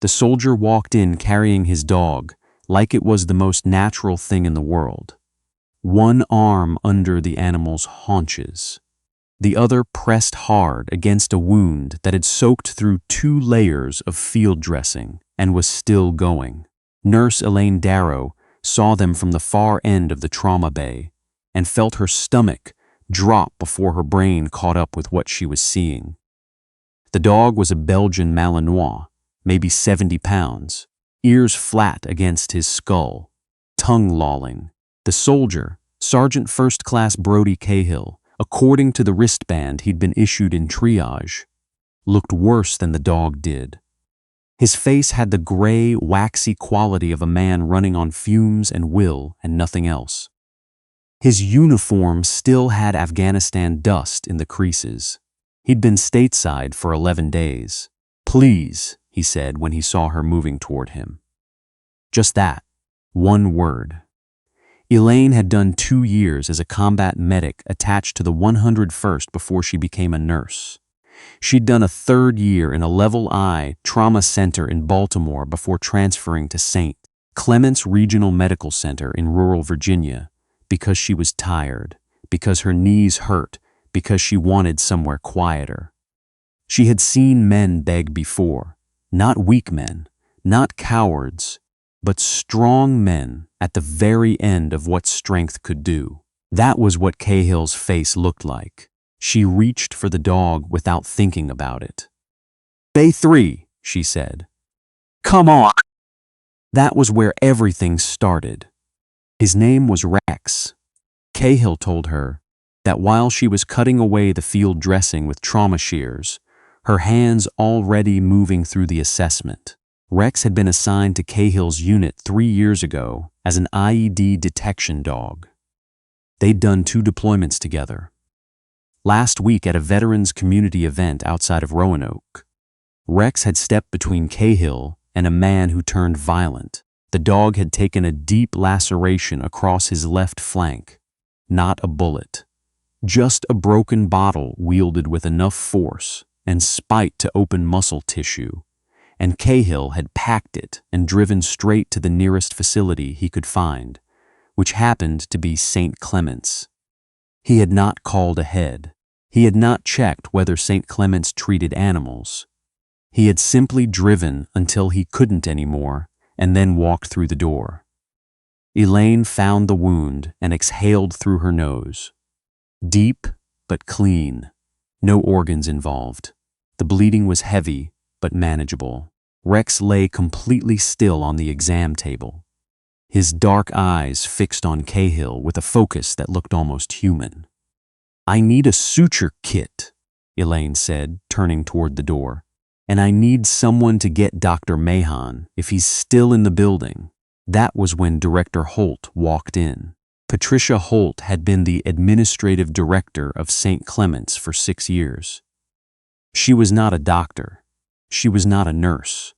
The soldier walked in carrying his dog, like it was the most natural thing in the world. One arm under the animal's haunches, the other pressed hard against a wound that had soaked through 2 layers of field dressing and was still going. Nurse Elaine Darrow saw them from the far end of the trauma bay and felt her stomach drop before her brain caught up with what she was seeing. The dog was a Belgian Malinois, maybe 70 pounds, ears flat against his skull, tongue lolling. The soldier, Sergeant First Class Brody Cahill, according to the wristband he'd been issued in triage, looked worse than the dog did. His face had the gray, waxy quality of a man running on fumes and will and nothing else. His uniform still had Afghanistan dust in the creases. He'd been stateside for 11 days. "Please," he said when he saw her moving toward him. Just that, one word. Elaine had done 2 years as a combat medic attached to the 101st before she became a nurse. She'd done a 3rd year in a Level I trauma center in Baltimore before transferring to St. Clements Regional Medical Center in rural Virginia because she was tired, because her knees hurt, because she wanted somewhere quieter. She had seen men beg before, not weak men, not cowards, but strong men at the very end of what strength could do. That was what Cahill's face looked like. She reached for the dog without thinking about it. "Bay 3, she said. "Come on." That was where everything started. His name was Rex. Cahill told her that while she was cutting away the field dressing with trauma shears, her hands already moving through the assessment. Rex had been assigned to Cahill's unit 3 years ago as an IED detection dog. They'd done 2 deployments together. Last week at a veterans community event outside of Roanoke, Rex had stepped between Cahill and a man who turned violent. The dog had taken a deep laceration across his left flank. Not a bullet, just a broken bottle wielded with enough force and spite to open muscle tissue, and Cahill had packed it and driven straight to the nearest facility he could find, which happened to be St. Clements. He had not called ahead. He had not checked whether St. Clements treated animals. He had simply driven until he couldn't anymore and then walked through the door. Elaine found the wound and exhaled through her nose. Deep but clean. No organs involved. The bleeding was heavy but manageable. Rex lay completely still on the exam table, his dark eyes fixed on Cahill with a focus that looked almost human. "I need a suture kit," Elaine said, turning toward the door. "And I need someone to get Dr. Mahon if he's still in the building." That was when Director Holt walked in. Patricia Holt had been the administrative director of St. Clements for 6 years. She was not a doctor. She was not a nurse.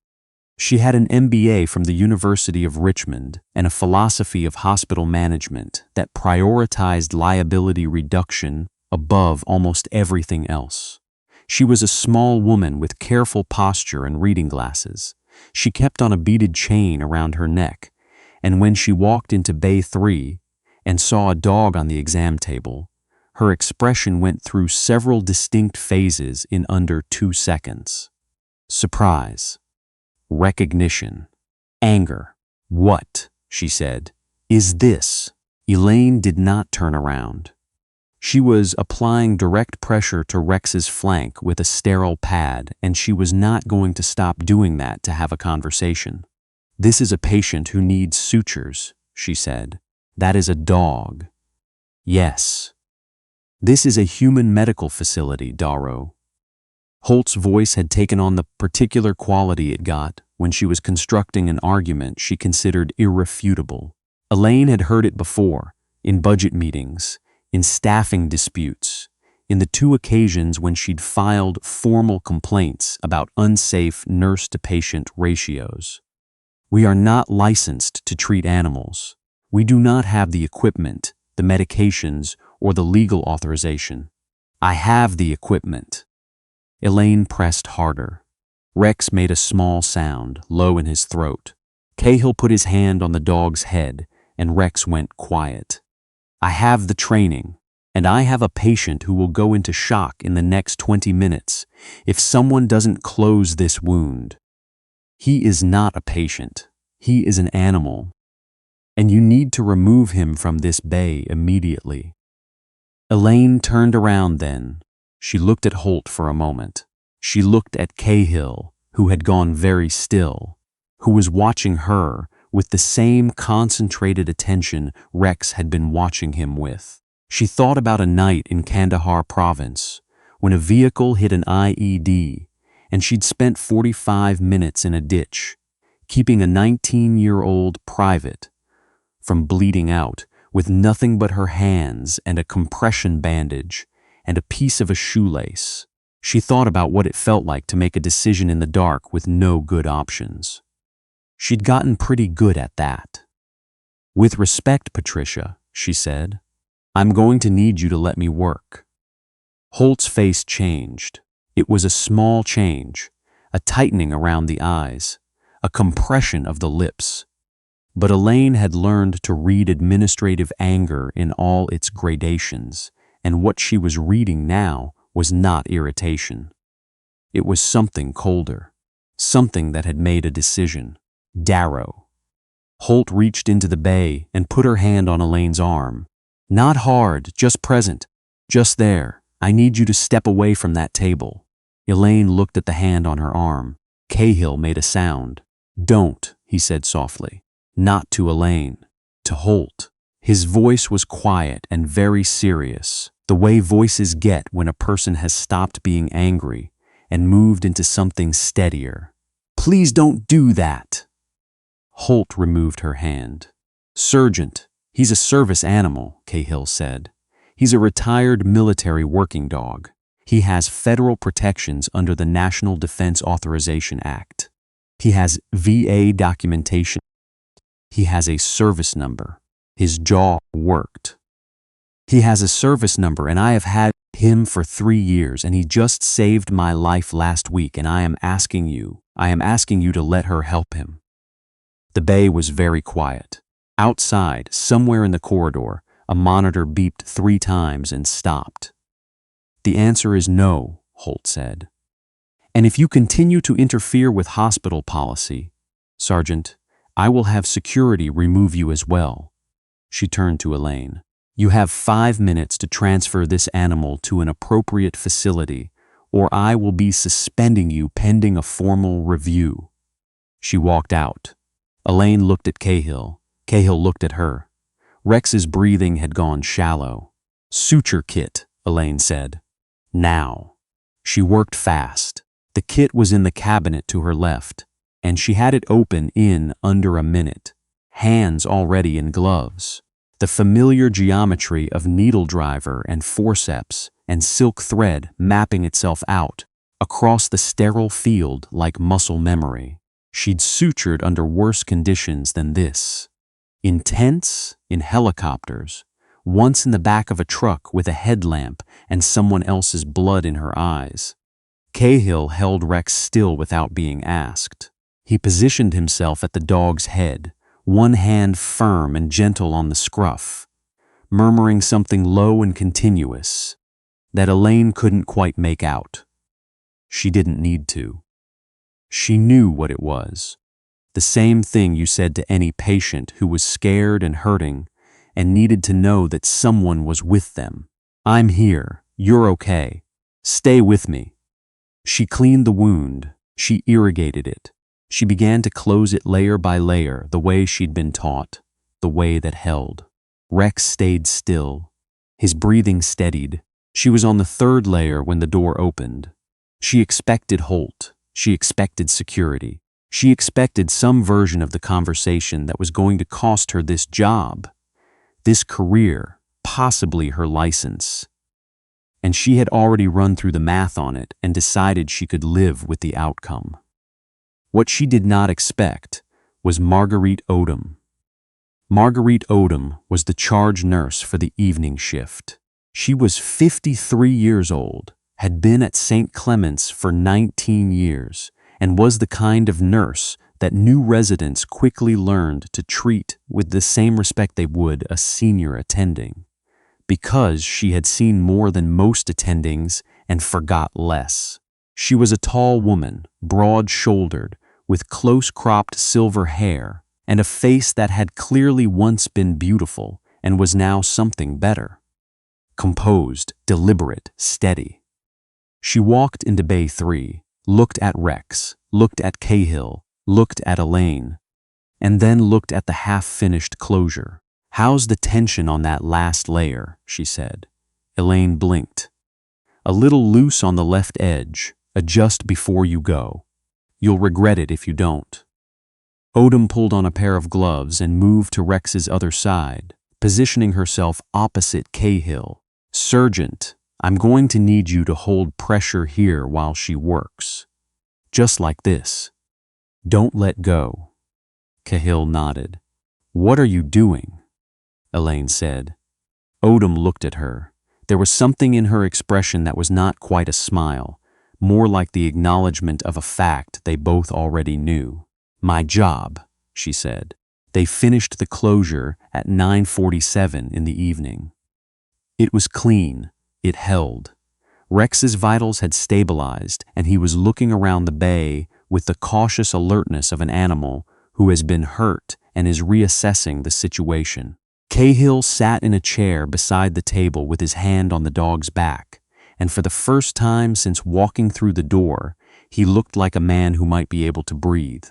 She had an MBA from the University of Richmond and a philosophy of hospital management that prioritized liability reduction above almost everything else. She was a small woman with careful posture and reading glasses. She kept on a beaded chain around her neck, and when she walked into Bay 3 and saw a dog on the exam table, her expression went through several distinct phases in under 2 seconds. Surprise, recognition, anger. "What," she said, "is this?" Elaine did not turn around. She was applying direct pressure to Rex's flank with a sterile pad, and she was not going to stop doing that to have a conversation. "This is a patient who needs sutures," she said. "That is a dog." "Yes. This is a human medical facility, Darrow." Holt's voice had taken on the particular quality it got when she was constructing an argument she considered irrefutable. Elaine had heard it before, in budget meetings, in staffing disputes, in the 2 occasions when she'd filed formal complaints about unsafe nurse-to-patient ratios. "We are not licensed to treat animals. We do not have the equipment, the medications, or the legal authorization." "I have the equipment." Elaine pressed harder. Rex made a small sound, low in his throat. Cahill put his hand on the dog's head, and Rex went quiet. I have the training, and I have a patient who will go into shock in the next 20 minutes if someone doesn't close this wound. He is not a patient. He is an animal. And you need to remove him from this bay immediately. Elaine turned around then. She looked at Holt for a moment. She looked at Cahill, who had gone very still, who was watching her with the same concentrated attention Rex had been watching him with. She thought about a night in Kandahar province when a vehicle hit an IED and she'd spent 45 minutes in a ditch, keeping a 19-year-old private from bleeding out with nothing but her hands and a compression bandage and a piece of a shoelace. She thought about what it felt like to make a decision in the dark with no good options. She'd gotten pretty good at that. With respect, Patricia, she said, I'm going to need you to let me work. Holt's face changed. It was a small change, a tightening around the eyes, a compression of the lips. But Elaine had learned to read administrative anger in all its gradations, and what she was reading now was not irritation. It was something colder, something that had made a decision. Darrow. Holt reached into the bay and put her hand on Elaine's arm. Not hard, just present. Just there. I need you to step away from that table. Elaine looked at the hand on her arm. Cahill made a sound. Don't, he said softly. Not to Elaine. To Holt. His voice was quiet and very serious, the way voices get when a person has stopped being angry and moved into something steadier. Please don't do that. Holt removed her hand. Sergeant, he's a service animal, Cahill said. He's a retired military working dog. He has federal protections under the National Defense Authorization Act. He has VA documentation. He has a service number. His jaw worked. He has a service number, and I have had him for 3 years, and he just saved my life last week, and I am asking you to let her help him. The bay was very quiet. Outside, somewhere in the corridor, a monitor beeped 3 times and stopped. The answer is no, Holt said. And if you continue to interfere with hospital policy, Sergeant, I will have security remove you as well. She turned to Elaine. You have 5 minutes to transfer this animal to an appropriate facility, or I will be suspending you pending a formal review. She walked out. Elaine looked at Cahill. Cahill looked at her. Rex's breathing had gone shallow. Suture kit, Elaine said. Now. She worked fast. The kit was in the cabinet to her left, and she had it open in under a minute. Hands already in gloves. The familiar geometry of needle driver and forceps and silk thread mapping itself out across the sterile field like muscle memory. She'd sutured under worse conditions than this. In tents, in helicopters, once in the back of a truck with a headlamp and someone else's blood in her eyes. Cahill held Rex still without being asked. He positioned himself at the dog's head, one hand firm and gentle on the scruff, murmuring something low and continuous that Elaine couldn't quite make out. She didn't need to. She knew what it was. The same thing you said to any patient who was scared and hurting and needed to know that someone was with them. I'm here. You're okay. Stay with me. She cleaned the wound. She irrigated it. She began to close it layer by layer, the way she'd been taught, the way that held. Rex stayed still. His breathing steadied. She was on the 3rd layer when the door opened. She expected Holt. She expected security. She expected some version of the conversation that was going to cost her this job, this career, possibly her license. And she had already run through the math on it and decided she could live with the outcome. What she did not expect was Marguerite Odom. Marguerite Odom was the charge nurse for the evening shift. She was 53 years old, had been at St. Clement's for 19 years, and was the kind of nurse that new residents quickly learned to treat with the same respect they would a senior attending, because she had seen more than most attendings and forgot less. She was a tall woman, broad-shouldered, with close-cropped silver hair, and a face that had clearly once been beautiful and was now something better. Composed, deliberate, steady. She walked into Bay 3, looked at Rex, looked at Cahill, looked at Elaine, and then looked at the half-finished closure. "How's the tension on that last layer?" she said. Elaine blinked. "A little loose on the left edge. Adjust before you go. You'll regret it if you don't." Odom pulled on a pair of gloves and moved to Rex's other side, positioning herself opposite Cahill. "Sergeant, I'm going to need you to hold pressure here while she works. Just like this. Don't let go." Cahill nodded. "What are you doing?" Elaine said. Odom looked at her. There was something in her expression that was not quite a smile, more like the acknowledgement of a fact they both already knew. "My job," she said. They finished the closure at 9:47 in the evening. It was clean. It held. Rex's vitals had stabilized, and he was looking around the bay with the cautious alertness of an animal who has been hurt and is reassessing the situation. Cahill sat in a chair beside the table with his hand on the dog's back, and for the first time since walking through the door, he looked like a man who might be able to breathe.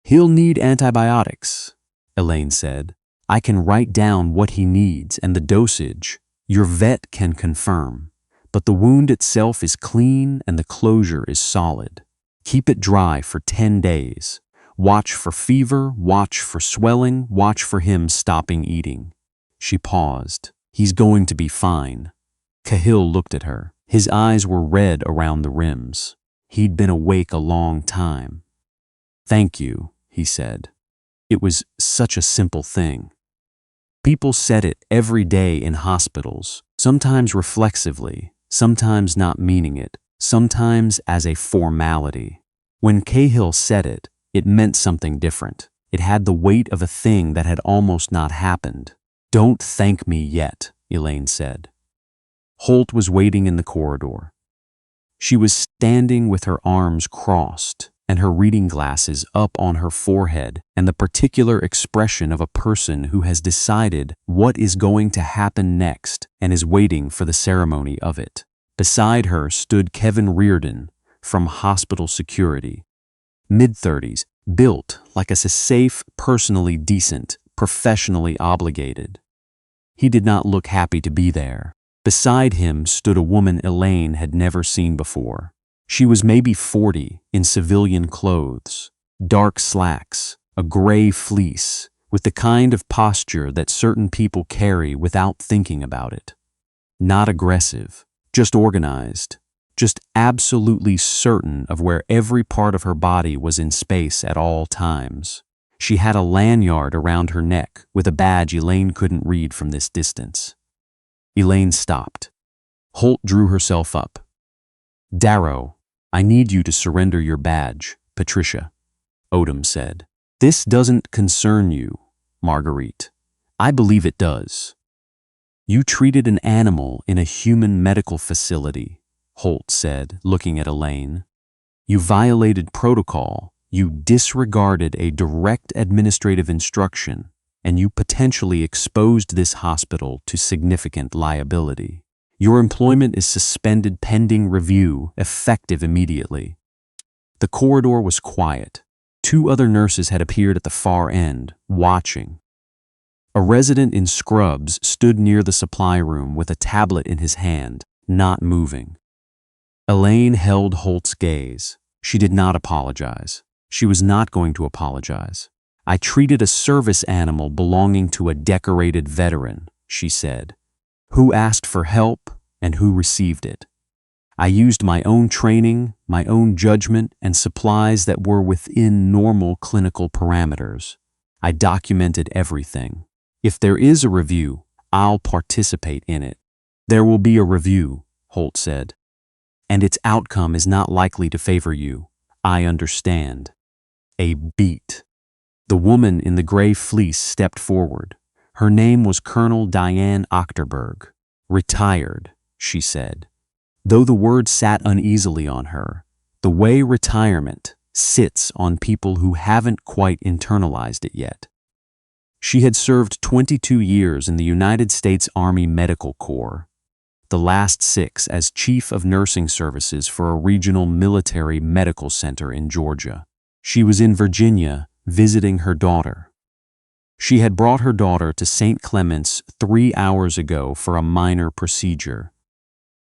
"He'll need antibiotics," Elaine said. "I can write down what he needs and the dosage. Your vet can confirm. But the wound itself is clean and the closure is solid. Keep it dry for 10 days. Watch for fever, watch for swelling, watch for him stopping eating." She paused. "He's going to be fine." Cahill looked at her. His eyes were red around the rims. He'd been awake a long time. "Thank you," he said. It was such a simple thing. People said it every day in hospitals, sometimes reflexively, sometimes not meaning it, sometimes as a formality. When Cahill said it, it meant something different. It had the weight of a thing that had almost not happened. "Don't thank me yet," Elaine said. Holt was waiting in the corridor. She was standing with her arms crossed and her reading glasses up on her forehead and the particular expression of a person who has decided what is going to happen next and is waiting for the ceremony of it. Beside her stood Kevin Reardon from hospital security. Mid-30s, built like a safe, personally decent, professionally obligated. He did not look happy to be there. Beside him stood a woman Elaine had never seen before. She was maybe 40, in civilian clothes, dark slacks, a gray fleece, with the kind of posture that certain people carry without thinking about it. Not aggressive, just organized, just absolutely certain of where every part of her body was in space at all times. She had a lanyard around her neck with a badge Elaine couldn't read from this distance. Elaine stopped. Holt drew herself up. "Darrow, I need you to surrender your badge, Patricia," Odom said. "This doesn't concern you, Marguerite. I believe it does. You treated an animal in a human medical facility," Holt said, looking at Elaine. "You violated protocol, you disregarded a direct administrative instruction, and you potentially exposed this hospital to significant liability. Your employment is suspended pending review, effective immediately." The corridor was quiet. 2 other nurses had appeared at the far end, watching. A resident in scrubs stood near the supply room with a tablet in his hand, not moving. Elaine held Holt's gaze. She did not apologize. She was not going to apologize. "I treated a service animal belonging to a decorated veteran," she said, "who asked for help and who received it. I used my own training, my own judgment, and supplies that were within normal clinical parameters. I documented everything. If there is a review, I'll participate in it." "There will be a review," Holt said, "and its outcome is not likely to favor you. I understand. A beat. The woman in the gray fleece stepped forward. Her name was Colonel Diane Achterberg. Retired, she said. Though the word sat uneasily on her, the way retirement sits on people who haven't quite internalized it yet. She had served 22 years in the United States Army Medical Corps, the last 6 as Chief of Nursing Services for a regional military medical center in Georgia. She was in Virginia visiting her daughter. She had brought her daughter to St. Clement's 3 hours ago for a minor procedure,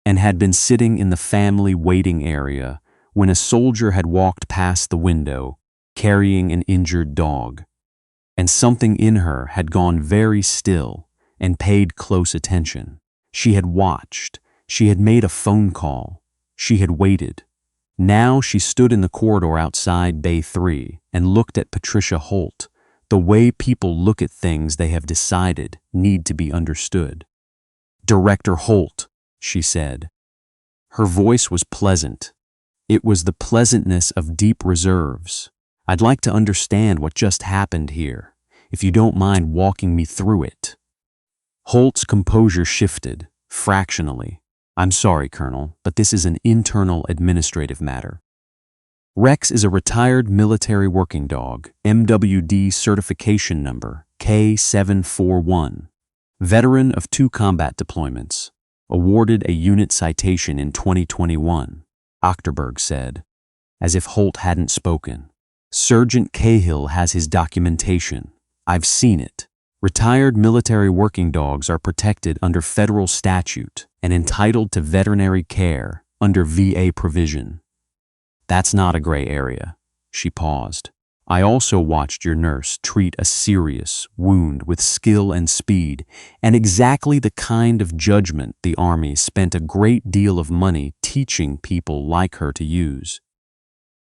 and had been sitting in the family waiting area when a soldier had walked past the window carrying an injured dog, and something in her had gone very still and paid close attention. She had watched, she had made a phone call, she had waited. Now she stood in the corridor outside Bay 3 and looked at Patricia Holt, the way people look at things they have decided need to be understood. "Director Holt," she said. Her voice was pleasant. It was the pleasantness of deep reserves. "I'd like to understand what just happened here, if you don't mind walking me through it." Holt's composure shifted, fractionally. "I'm sorry, Colonel, but this is an internal administrative matter. Rex is a retired military working dog, MWD certification number K741, veteran of 2 combat deployments, awarded a unit citation in 2021, Achterberg said, as if Holt hadn't spoken. "Sergeant Cahill has his documentation. I've seen it. Retired military working dogs are protected under federal statute and entitled to veterinary care under VA provision. That's not a gray area." She paused. "I also watched your nurse treat a serious wound with skill and speed, and exactly the kind of judgment the Army spent a great deal of money teaching people like her to use.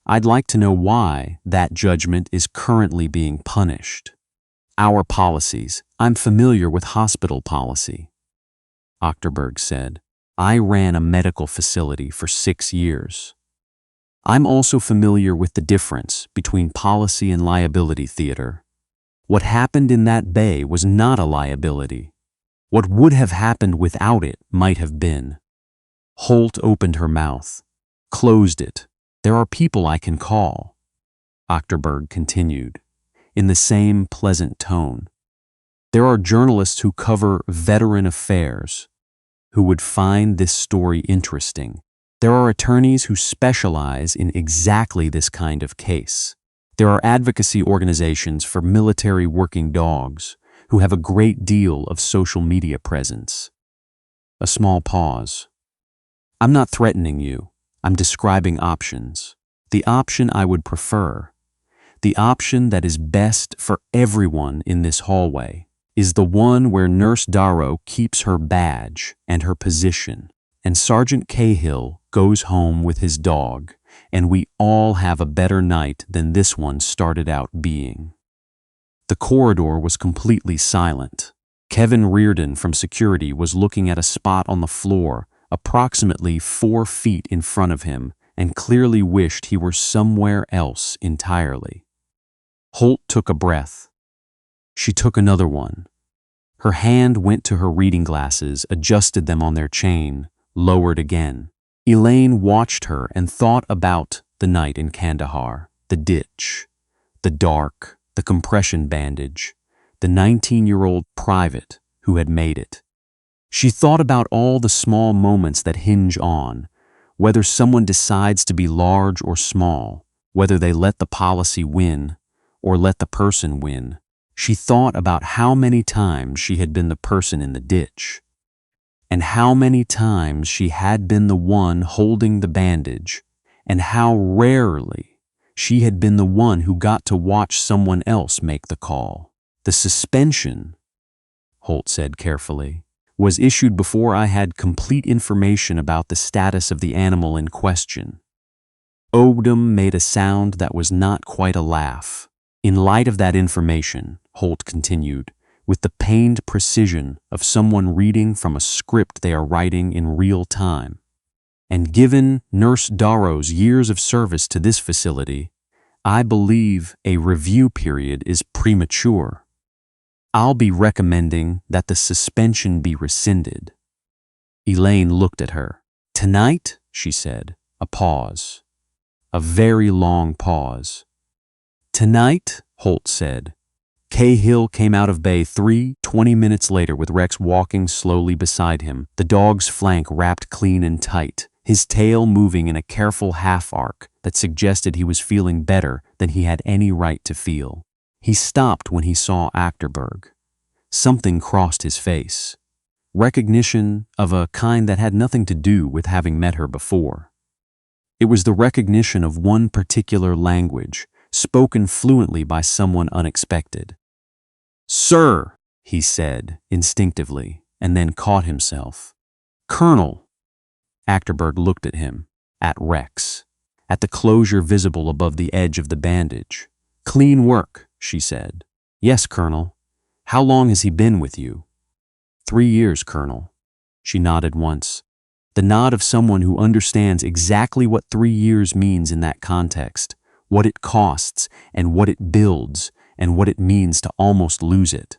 I'd like to know why that judgment is currently being punished. Our policies. I'm familiar with hospital policy," Achterberg said. "I ran a medical facility for 6 years. I'm also familiar with the difference between policy and liability theater. What happened in that bay was not a liability. What would have happened without it might have been." Holt opened her mouth, closed it. "There are people I can call," Achterberg continued, in the same pleasant tone. "There are journalists who cover veteran affairs who would find this story interesting. There are attorneys who specialize in exactly this kind of case. There are advocacy organizations for military working dogs who have a great deal of social media presence." A small pause. "I'm not threatening you. I'm describing options. The option I would prefer, the option that is best for everyone in this hallway, is the one where Nurse Darrow keeps her badge and her position, and Sergeant Cahill goes home with his dog, and we all have a better night than this one started out being." The corridor was completely silent. Kevin Reardon from security was looking at a spot on the floor approximately 4 feet in front of him and clearly wished he were somewhere else entirely. Holt took a breath. She took another one. Her hand went to her reading glasses, adjusted them on their chain, lowered again. Elaine watched her and thought about the night in Kandahar, the ditch, the dark, the compression bandage, the 19-year-old private who had made it. She thought about all the small moments that hinge on whether someone decides to be large or small, whether they let the policy win or let the person win. She thought about how many times she had been the person in the ditch, and how many times she had been the one holding the bandage, and how rarely she had been the one who got to watch someone else make the call. "The suspension," Holt said carefully, "was issued before I had complete information about the status of the animal in question." Odom made a sound that was not quite a laugh. "In light of that information," Holt continued, with the pained precision of someone reading from a script they are writing in real time, And given Nurse Darrow's years of service to this facility, I believe a review period is premature. I'll be recommending that the suspension be rescinded." Elaine looked at her. "Tonight?" she said. A pause. A very long pause. "Tonight?" Holt said. Cahill came out of Bay 3 20 minutes later with Rex walking slowly beside him, the dog's flank wrapped clean and tight, his tail moving in a careful half-arc that suggested he was feeling better than he had any right to feel. He stopped when he saw Achterberg. Something crossed his face. Recognition of a kind that had nothing to do with having met her before. It was the recognition of one particular language, spoken fluently by someone unexpected. "Sir," he said instinctively, and then caught himself. "Colonel." Achterberg looked at him, at Rex, at the closure visible above the edge of the bandage. "Clean work," she said. "Yes, Colonel. How long has he been with you?" 3 years, Colonel." She nodded once. The nod of someone who understands exactly what 3 years means in that context, what it costs and what it builds and what it means to almost lose it.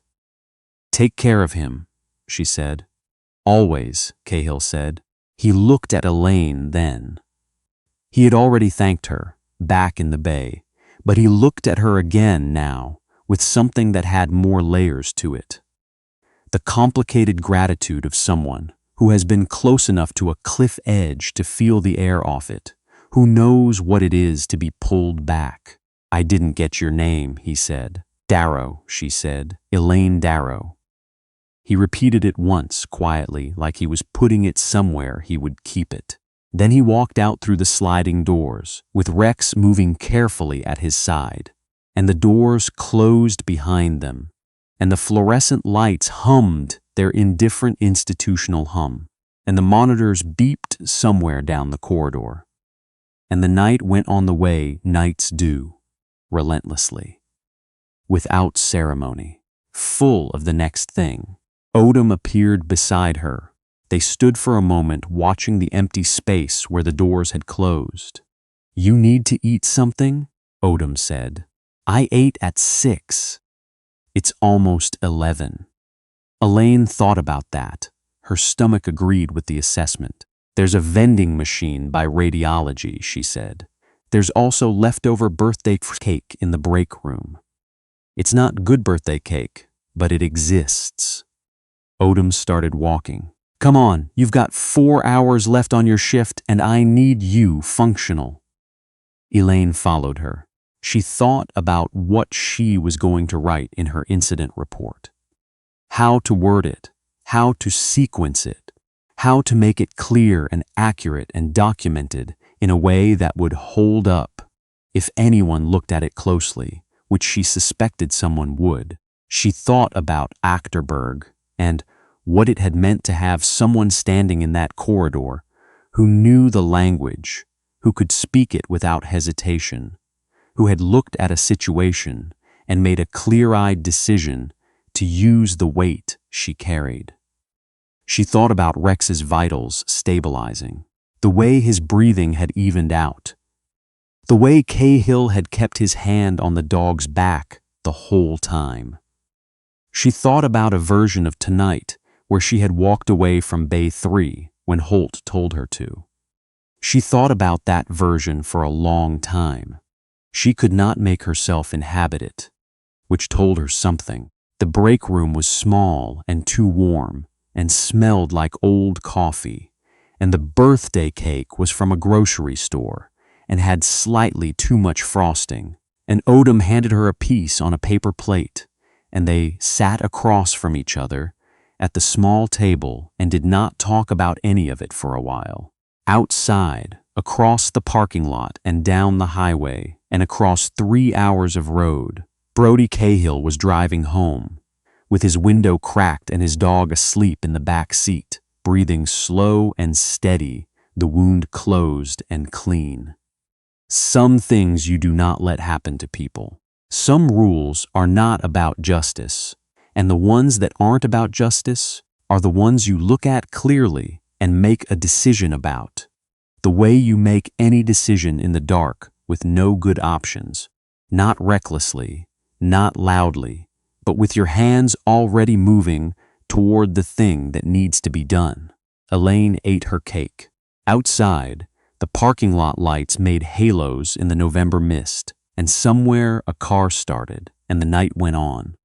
"Take care of him," she said. "Always," Cahill said. He looked at Elaine then. He had already thanked her, back in the bay, but he looked at her again now, with something that had more layers to it. The complicated gratitude of someone who has been close enough to a cliff edge to feel the air off it, who knows what it is to be pulled back. "I didn't get your name," he said. "Darrow," she said. "Elaine Darrow." He repeated it once, quietly, like he was putting it somewhere he would keep it. Then he walked out through the sliding doors, with Rex moving carefully at his side, and the doors closed behind them, and the fluorescent lights hummed their indifferent institutional hum, and the monitors beeped somewhere down the corridor. And the night went on the way nights do, relentlessly, without ceremony, full of the next thing. Odom appeared beside her. They stood for a moment watching the empty space where the doors had closed. "You need to eat something?" Odom said. "I ate at 6. It's almost 11. Elaine thought about that. Her stomach agreed with the assessment. "There's a vending machine by radiology," she said. "There's also leftover birthday cake in the break room. It's not good birthday cake, but it exists." Odom started walking. "Come on, you've got 4 hours left on your shift and I need you functional." Elaine followed her. She thought about what she was going to write in her incident report. How to word it, how to sequence it, how to make it clear and accurate and documented in a way that would hold up if anyone looked at it closely, which she suspected someone would. She thought about Achterberg and what it had meant to have someone standing in that corridor who knew the language, who could speak it without hesitation, who had looked at a situation and made a clear-eyed decision to use the weight she carried. She thought about Rex's vitals stabilizing, the way his breathing had evened out, the way Cahill had kept his hand on the dog's back the whole time. She thought about a version of tonight where she had walked away from Bay 3 when Holt told her to. She thought about that version for a long time. She could not make herself inhabit it, which told her something. The break room was small and too warm and smelled like old coffee, and the birthday cake was from a grocery store and had slightly too much frosting. And Odom handed her a piece on a paper plate, and they sat across from each other at the small table and did not talk about any of it for a while. Outside, across the parking lot and down the highway, and across 3 hours of road, Brody Cahill was driving home, with his window cracked and his dog asleep in the back seat, breathing slow and steady, the wound closed and clean. Some things you do not let happen to people. Some rules are not about justice, and the ones that aren't about justice are the ones you look at clearly and make a decision about. The way you make any decision in the dark with no good options, not recklessly, not loudly, but with your hands already moving toward the thing that needs to be done. Elaine ate her cake. Outside, the parking lot lights made halos in the November mist, and somewhere a car started and the night went on.